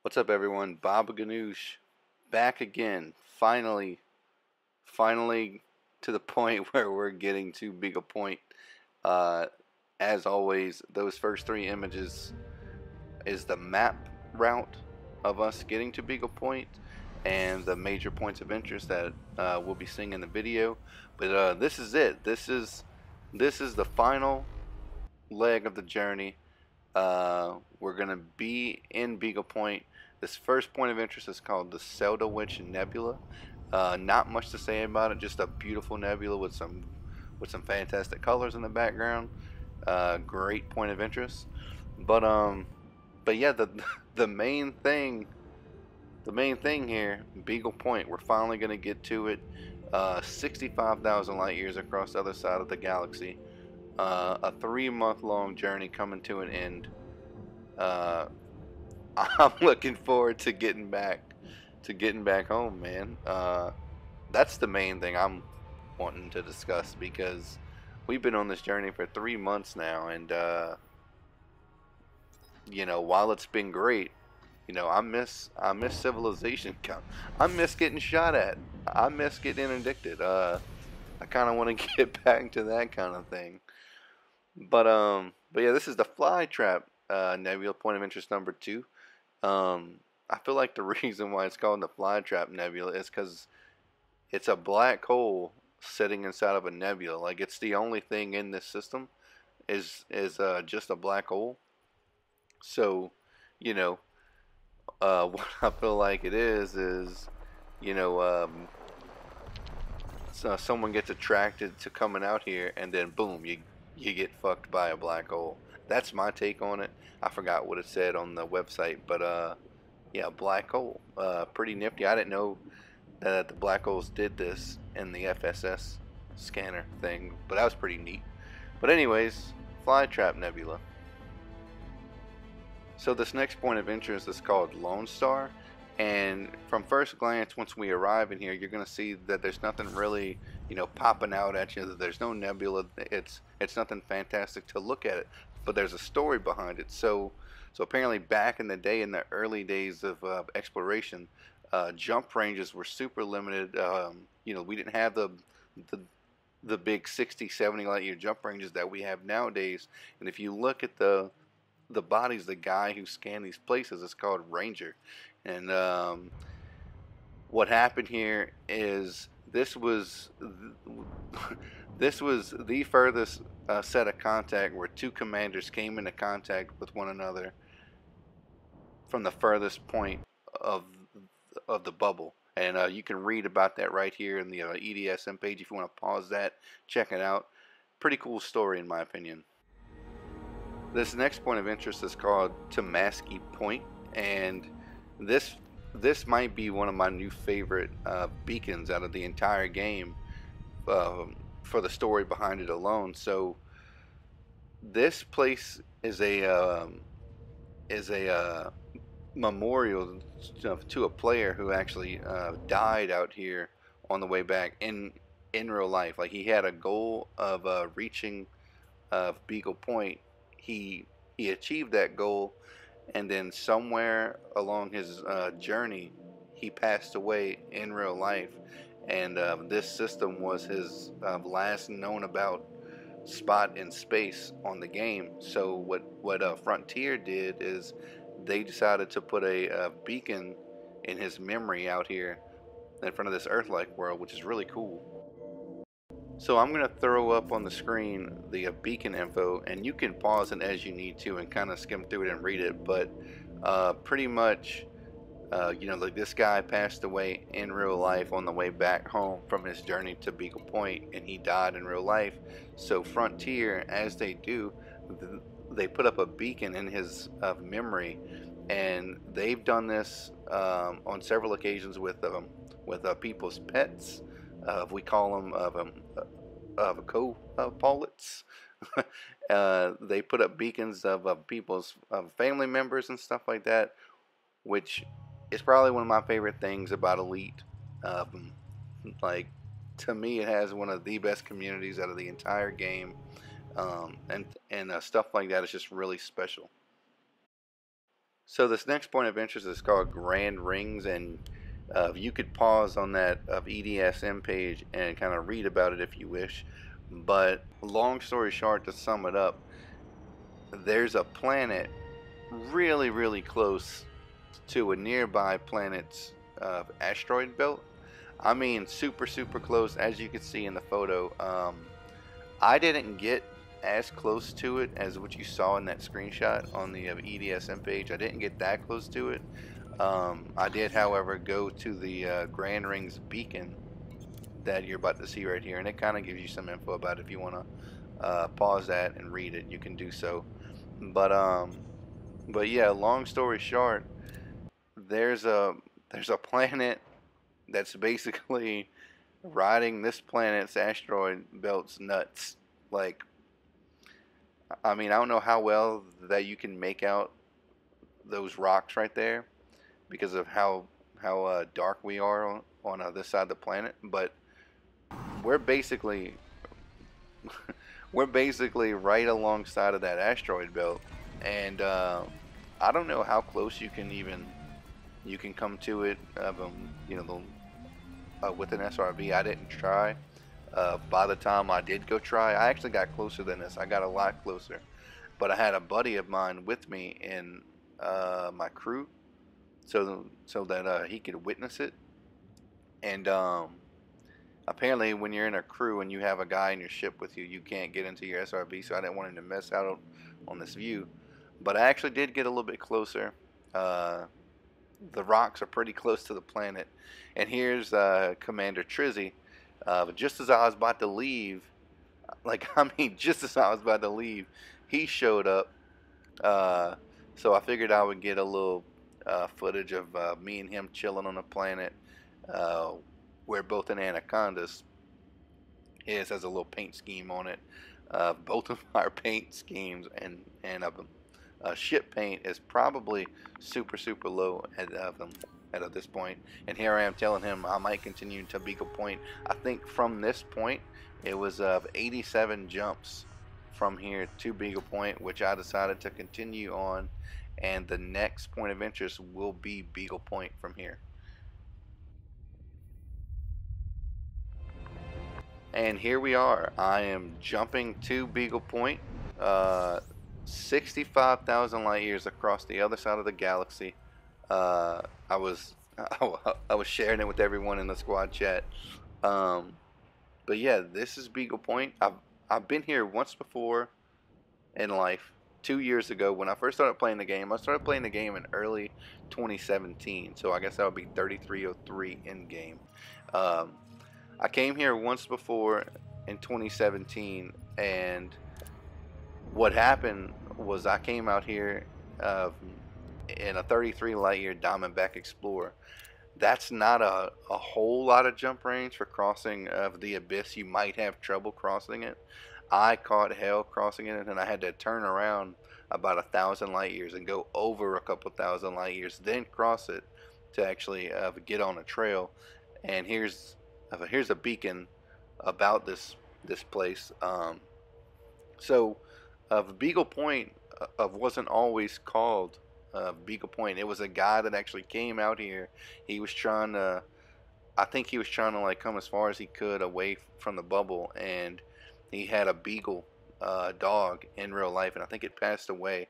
What's up, everyone? Baba Ganoush back again. Finally to the point where we're getting to Beagle Point. Uh, as always, those first three images is the map route of us getting to Beagle Point and the major points of interest that we'll be seeing in the video. But this is it. This is the final leg of the journey. We're gonna be in Beagle Point. This first point of interest is called the SELDOWITCH Nebula. Not much to say about it, just a beautiful nebula with some fantastic colors in the background. Great point of interest. But yeah, the main thing here, Beagle Point. We're finally gonna get to it. 65,000 light years across the other side of the galaxy. A 3-month-long journey coming to an end. I'm looking forward to getting back home, man. That's the main thing I'm wanting to discuss, because we've been on this journey for 3 months now, and you know, while it's been great, you know, I miss civilization. I miss getting shot at. I miss getting interdicted. I kind of want to get back to that kind of thing. But yeah, this is the Fly Trap Nebula, point of interest number 2. I feel like the reason why it's called the Fly Trap Nebula is because it's a black hole sitting inside of a nebula. Like, it's the only thing in this system is just a black hole. So, you know, what I feel like it is, you know, so someone gets attracted to coming out here, and then boom, you get fucked by a black hole. That's my take on it. I forgot what it said on the website, but yeah, black hole. Pretty nifty. I didn't know that the black holes did this in the FSS scanner thing, but that was pretty neat. But anyways, Fly Trap Nebula. So this next point of interest is called Lone Star, and from first glance, once we arrive in here, you're gonna see that there's nothing really, you know, popping out at you. There's no nebula. It's nothing fantastic to look at it, but there's a story behind it. So apparently, back in the day, in the early days of exploration, jump ranges were super limited. You know, we didn't have the big 60, 70 light year jump ranges that we have nowadays. And if you look at the bodies, the guy who scanned these places is called Ranger. And what happened here is this was the furthest set of contact where two commanders came into contact with one another from the furthest point of the bubble. And you can read about that right here in the EDSM page if you want to pause that, check it out. Pretty cool story, in my opinion. This next point of interest is called Thomaski Point, and this might be one of my new favorite beacons out of the entire game, for the story behind it alone. So this place is a memorial to a player who actually died out here on the way back in real life. Like, he had a goal of reaching Beagle Point. He achieved that goal, and then somewhere along his journey, he passed away in real life. And this system was his last known about spot in space on the game. So what Frontier did is they decided to put a beacon in his memory out here in front of this Earth-like world, which is really cool. So I'm going to throw up on the screen the beacon info, and you can pause it as you need to and kind of skim through it and read it. But pretty much, you know, like, this guy passed away in real life on the way back home from his journey to Beagle Point, and he died in real life. So Frontier, as they do, they put up a beacon in his memory, and they've done this on several occasions with people's pets. We call them co-pilots. They put up beacons of people's family members and stuff like that, which is probably one of my favorite things about Elite. Like, to me, it has one of the best communities out of the entire game, and stuff like that is just really special. So this next point of interest is called Grand Rings, and you could pause on that EDSM page and kind of read about it if you wish. But long story short, to sum it up, there's a planet really, really close to a nearby planet's asteroid belt. I mean, super, super close, as you can see in the photo. I didn't get as close to it as what you saw in that screenshot on the EDSM page. I didn't get that close to it. I did, however, go to the Grand Rings beacon that you're about to see right here, and it kind of gives you some info about it. If you want to pause that and read it, you can do so. But yeah, long story short, there's a planet that's basically riding this planet's asteroid belt's nuts. Like, I mean, I don't know how well that you can make out those rocks right there because of how dark we are on this side of the planet, but we're basically we're basically right alongside of that asteroid belt, and I don't know how close you can come to it. You know, with an SRV. I didn't try. By the time I did go try, I actually got closer than this. I got a lot closer, but I had a buddy of mine with me in my crew, so that he could witness it. And apparently, when you're in a crew and you have a guy in your ship with you, you can't get into your SRV. So I didn't want him to miss out on this view. But I actually did get a little bit closer. The rocks are pretty close to the planet, and here's Commander Trizzy. Just as I was about to leave, like, I mean, just as I was about to leave, he showed up. So I figured I would get a little footage of me and him chilling on the planet, where both an anacondas has a little paint scheme on it. Both of our paint schemes and ship paint is probably super, super low at this point. And here I am telling him I might continue to Beagle Point. I think from this point it was 87 jumps from here to Beagle Point, which I decided to continue on, and the next point of interest will be Beagle Point from here. And here we are. I am jumping to Beagle Point, 65,000 light years across the other side of the galaxy. I was sharing it with everyone in the squad chat. But yeah, this is Beagle Point. I've been here once before in life. 2 years ago when I first started playing the game. I started playing the game in early 2017, so I guess that would be 3303 in game. I came here once before in 2017, and what happened was I came out here in a 33 light year Diamondback Explorer. That's not a whole lot of jump range for crossing of the abyss. You might have trouble crossing it. I caught hell crossing it, and I had to turn around about 1,000 light years and go over a couple thousand light years, then cross it to actually get on a trail. And here's a beacon about this place. So Beagle Point wasn't always called Beagle Point. It was a guy that actually came out here. He was trying to, I think he was trying to like come as far as he could away from the bubble, and he had a beagle dog in real life, and I think it passed away.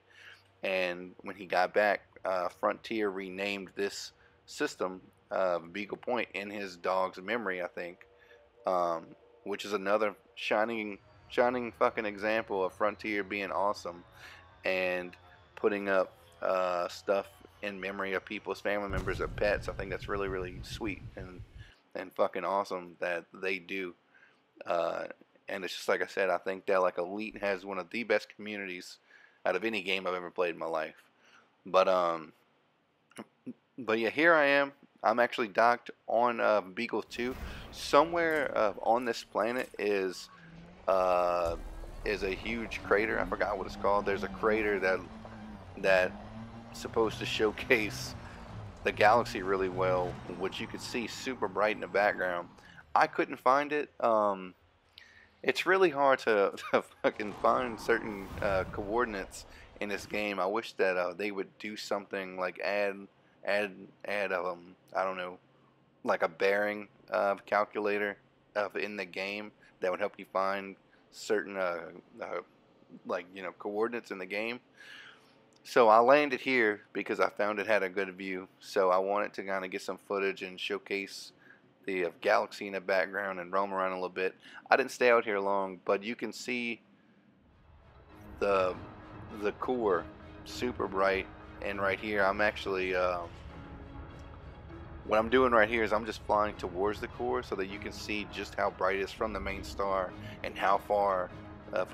And when he got back, Frontier renamed this system Beagle Point in his dog's memory, I think, which is another shining fucking example of Frontier being awesome and putting up stuff in memory of people's family members or pets. I think that's really, really sweet and fucking awesome that they do. And it's just like I said, I think that like Elite has one of the best communities out of any game I've ever played in my life. But yeah, here I am. I'm actually docked on Beagle 2. Somewhere on this planet is a huge crater. I forgot what it's called. There's a crater that's supposed to showcase the galaxy really well, which you could see super bright in the background. I couldn't find it. It's really hard to fucking find certain coordinates in this game. I wish that they would do something like add I don't know, like a bearing calculator in the game that would help you find certain like, you know, coordinates in the game. So I landed here because I found it had a good view. So I wanted to kind of get some footage and showcase the galaxy in the background and roam around a little bit. I didn't stay out here long, but you can see the core super bright. And right here, I'm actually what I'm doing right here is I'm just flying towards the core so that you can see just how bright it is from the main star and how far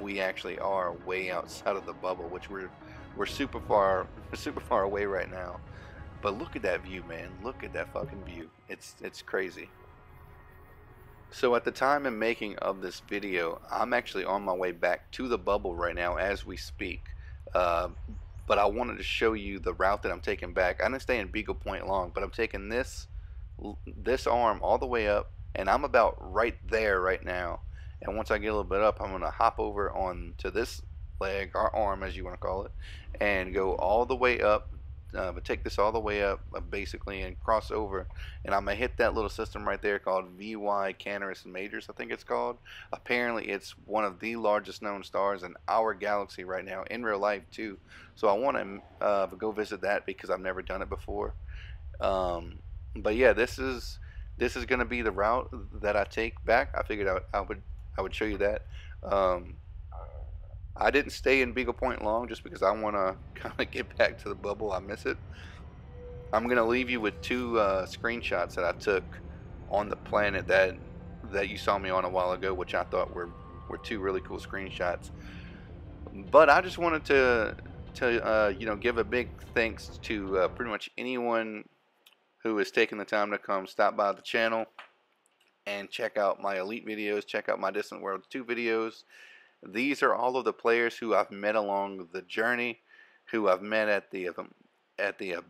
we actually are way outside of the bubble, which we're super far away right now. But look at that view, man. Look at that fucking view. It's crazy. So at the time of making of this video, I'm actually on my way back to the bubble right now as we speak. But I wanted to show you the route that I'm taking back. I didn't stay in Beagle Point long, but I'm taking this arm all the way up, and I'm about right there right now. And once I get a little bit up, I'm going to hop over on to this leg, or arm as you want to call it, and go all the way up. But take this all the way up basically and cross over, and I'm gonna hit that little system right there called VY Canaris Majors, I think it's called. Apparently it's one of the largest known stars in our galaxy right now, in real life too. So I want to go visit that because I've never done it before. But yeah, this is gonna be the route that I take back. I figured I would show you that. I didn't stay in Beagle Point long just because I want to kind of get back to the bubble. I miss it. I'm going to leave you with two screenshots that I took on the planet that you saw me on a while ago, which I thought were two really cool screenshots. But I just wanted to you know, give a big thanks to pretty much anyone who has taken the time to come stop by the channel and check out my Elite videos, check out my Distant Worlds 2 videos. These are all of the players who I've met along the journey, who I've met at the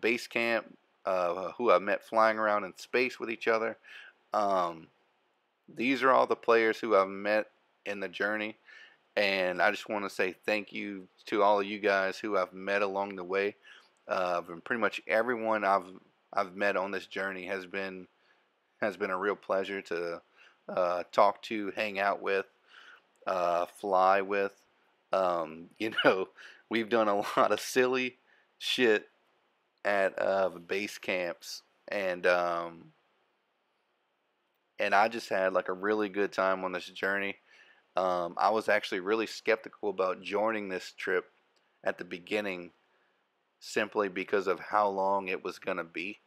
base camp, who I've met flying around in space with each other. These are all the players who I've met in the journey, and I just want to say thank you to all of you guys who I've met along the way. And pretty much everyone I've met on this journey has been a real pleasure to talk to, hang out with, fly with. You know, we've done a lot of silly shit at base camps, and I just had like a really good time on this journey. I was actually really skeptical about joining this trip at the beginning simply because of how long it was gonna be,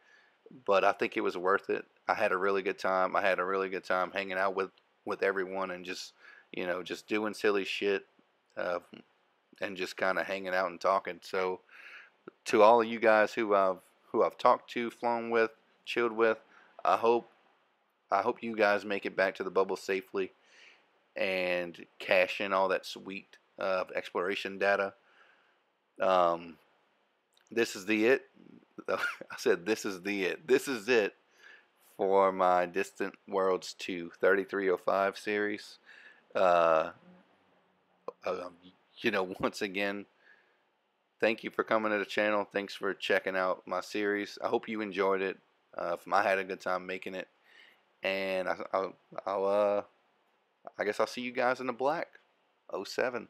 but I think it was worth it. I had a really good time. I had a really good time hanging out with everyone and just, you know, just doing silly shit, and just kind of hanging out and talking. So to all of you guys who I've talked to, flown with, chilled with, I hope you guys make it back to the bubble safely and cash in all that sweet exploration data. This is the it. I said this is the it. This is it for my Distant Worlds 2 3305 series. You know, once again, thank you for coming to the channel. Thanks for checking out my series. I hope you enjoyed it. I had a good time making it, and I guess I'll see you guys in the black. 07.